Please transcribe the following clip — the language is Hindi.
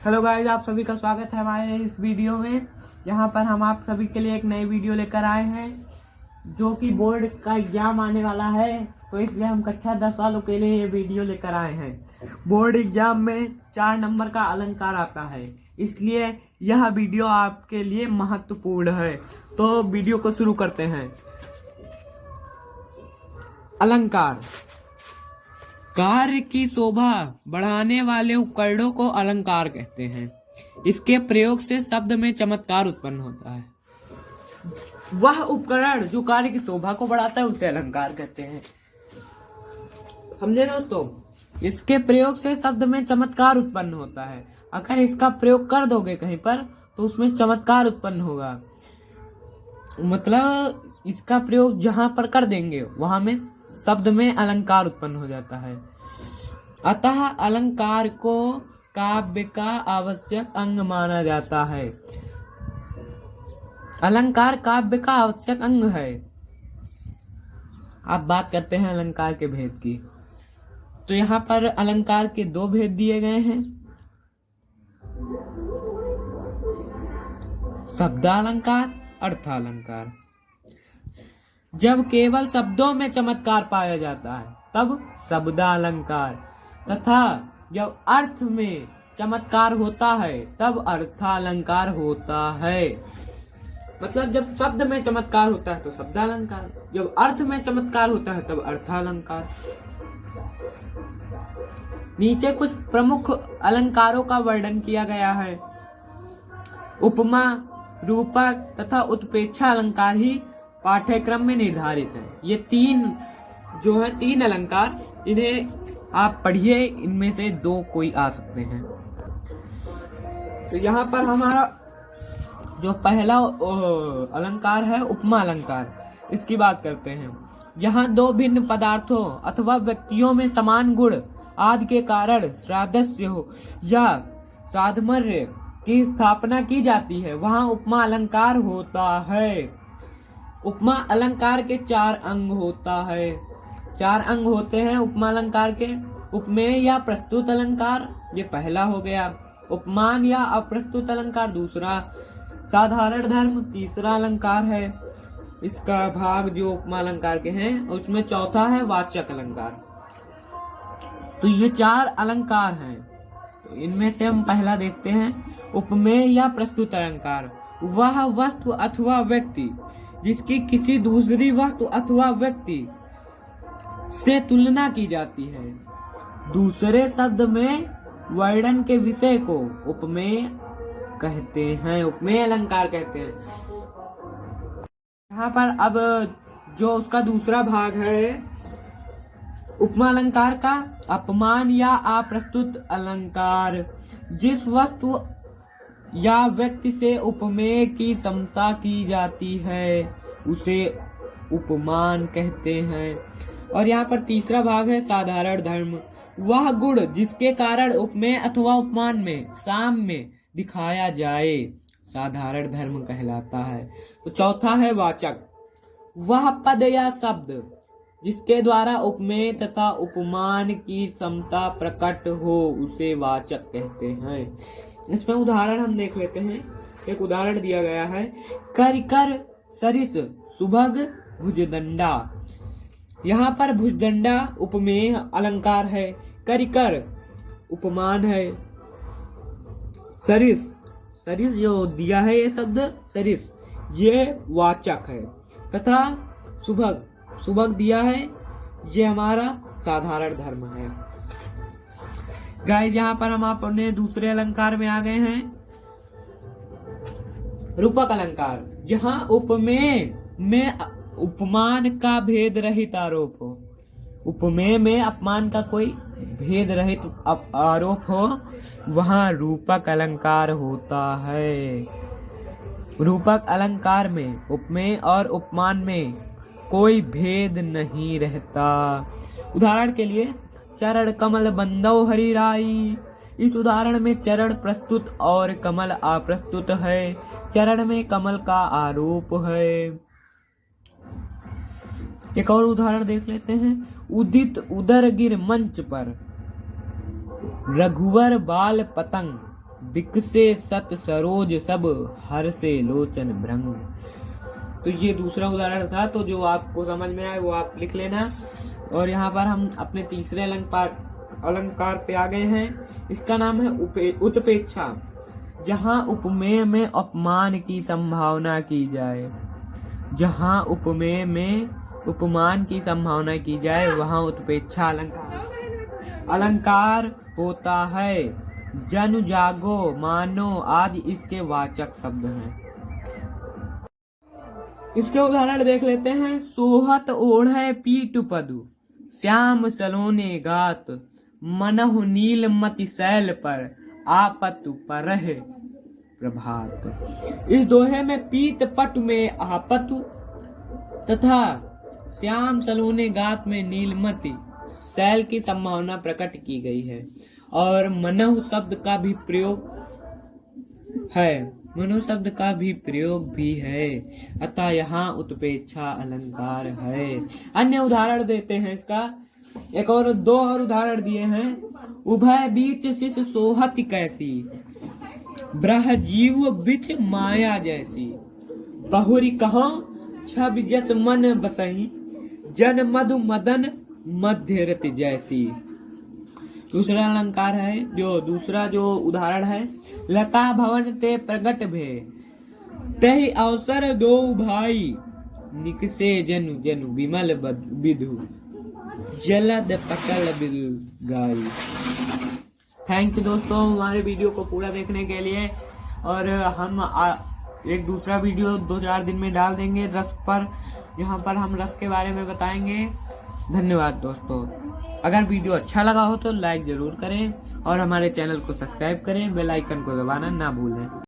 हेलो गाइस, आप सभी का स्वागत है हमारे इस वीडियो में। यहाँ पर हम आप सभी के लिए एक नई वीडियो लेकर आए हैं, जो कि बोर्ड का एग्जाम आने वाला है, तो इसलिए हम कक्षा 10 वालों के लिए ये वीडियो लेकर आए हैं। बोर्ड एग्जाम में 4 नंबर का अलंकार आता है, इसलिए यह वीडियो आपके लिए महत्वपूर्ण है। तो वीडियो को शुरू करते हैं। अलंकार कार्य की शोभा बढ़ाने वाले उपकरणों को अलंकार कहते हैं। इसके प्रयोग से शब्द में चमत्कार उत्पन्न होता है। वह उपकरण जो कार्य की शोभा को बढ़ाता है उसे अलंकार कहते हैं। समझे दोस्तों? इसके प्रयोग से शब्द में चमत्कार उत्पन्न होता है। अगर इसका प्रयोग कर दोगे कहीं पर तो उसमें चमत्कार उत्पन्न होगा। मतलब इसका प्रयोग जहां पर कर देंगे वहां में शब्द में अलंकार उत्पन्न हो जाता है। अतः अलंकार को काव्य का आवश्यक अंग माना जाता है। अलंकार काव्य का आवश्यक अंग है। अब बात करते हैं अलंकार के भेद की। तो यहाँ पर अलंकार के 2 भेद दिए गए हैं। शब्दालंकार, अर्थालंकार। जब केवल शब्दों में चमत्कार पाया जाता है तब शब्दालंकार, तथा जब अर्थ में चमत्कार होता है तब अर्थालंकार होता है। मतलब जब शब्द में चमत्कार होता है तो शब्दालंकार, जब अर्थ में चमत्कार होता है तब अर्थालंकार। नीचे कुछ प्रमुख अलंकारों का वर्णन किया गया है। उपमा, रूपक तथा उत्प्रेक्षा अलंकार ही पाठ्यक्रम में निर्धारित है। ये 3 अलंकार, इन्हें आप पढ़िए, इनमें से 2 कोई आ सकते हैं। तो यहाँ पर हमारा जो पहला अलंकार है उपमा अलंकार, इसकी बात करते हैं। यहाँ 2 भिन्न पदार्थों अथवा व्यक्तियों में समान गुण आदि के कारण सादृश्य हो या साधर्म्य की स्थापना की जाती है, वहाँ उपमा अलंकार होता है। उपमा अलंकार के 4 अंग होता है। 4 अंग होते हैं उपमा अलंकार के। उपमेय या प्रस्तुत अलंकार, ये पहला हो गया। उपमान या अप्रस्तुत अलंकार दूसरा। साधारण धर्म तीसरा अलंकार है। इसका भाग जो उपमा अलंकार के हैं उसमें चौथा है वाचक अलंकार। तो ये 4 अलंकार हैं। तो इनमें से हम पहला देखते हैं उपमेय या प्रस्तुत अलंकार। वह वस्तु अथवा व्यक्ति जिसकी किसी दूसरी वस्तु अथवा व्यक्ति से तुलना की जाती है, दूसरे शब्द में वर्णन के विषय को उपमेय कहते हैं, उपमेय अलंकार कहते हैं। यहाँ पर अब जो उसका दूसरा भाग है उपमा अलंकार का, अपमान या अप्रस्तुत अलंकार। जिस वस्तु या व्यक्ति से उपमेय की समता की जाती है उसे उपमान कहते हैं। और यहाँ पर तीसरा भाग है साधारण धर्म। वह गुण जिसके कारण उपमेय अथवा उपमान में साम्य दिखाया जाए साधारण धर्म कहलाता है। तो चौथा है वाचक। वह पद या शब्द जिसके द्वारा उपमेय तथा उपमान की समता प्रकट हो उसे वाचक कहते हैं। इसमें उदाहरण हम देख लेते हैं। एक उदाहरण दिया गया है, करिकर सरिस सुभग भुजदंडा। यहाँ पर भुजदंडा उपमेय अलंकार है, करिकर उपमान है, सरिस जो दिया है ये शब्द सरिस ये वाचक है, तथा सुभग दिया है, ये हमारा साधारण धर्म है। गाइस, यहाँ पर हम अपने दूसरे अलंकार में आ गए हैं, रूपक अलंकार। यहाँ उपमेय में उपमान का भेद रहित आरोप हो, उपमेय में अपमान का कोई भेद रहित आरोप हो, वहाँ रूपक अलंकार होता है। रूपक अलंकार में उपमेय और उपमान में कोई भेद नहीं रहता। उदाहरण के लिए, चरण कमल बंदो हरि राई। इस उदाहरण में चरण प्रस्तुत और कमल अप्रस्तुत है। चरण में कमल का आरोप है। एक और उदाहरण देख लेते हैं। उदित उदर गिर मंच पर रघुवर बाल पतंग विकसे सत सरोज सब हर से लोचन भ्रंग। तो ये दूसरा उदाहरण था, तो जो आपको समझ में आए वो आप लिख लेना। और यहाँ पर हम अपने तीसरे अलंकार पे आ गए हैं। इसका नाम है उत्प्रेक्षा। जहाँ उपमेय में अपमान की संभावना की जाए, जहाँ उपमेय में उपमान की संभावना की जाए वहाँ उत्प्रेक्षा अलंकार होता है। जनु जागो मानो आदि इसके वाचक शब्द हैं। इसके उदाहरण देख लेते हैं। सोहत ओढ़े पीट पदु, श्याम सलोने गात, मनहु नीलमति शैल पर, आपतु परह प्रभात। इस दोहे में पीत पटु में आपतु तथा श्याम सलोने गात में नीलमति शैल की संभावना प्रकट की गई है। और मनहु शब्द का भी प्रयोग है, मनो शब्द का भी प्रयोग भी है, अतः यहाँ उत्प्रेक्षा अलंकार है। अन्य उदाहरण देते हैं इसका। एक और दो और उदाहरण दिए हैं। उभय बीच शिष सोहत कैसी, ब्रह जीव बिच माया जैसी, बहुरी कहाँ छब जस मन बसही, जन मधु मदन मध्य रति जैसी। दूसरा अलंकार है, दूसरा उदाहरण है। लता भवन ते प्रगट भे, तहि अवसर दो भाई, निकसे जनु जनु विमल विधु, जलद पकल बिल गाई। थैंक यू दोस्तों हमारे वीडियो को पूरा देखने के लिए। और हम एक दूसरा वीडियो 2-4 दिन में डाल देंगे रस पर। यहाँ पर हम रस के बारे में बताएंगे। धन्यवाद दोस्तों। अगर वीडियो अच्छा लगा हो तो लाइक जरूर करें और हमारे चैनल को सब्सक्राइब करें, बेल आइकन को दबाना ना भूलें।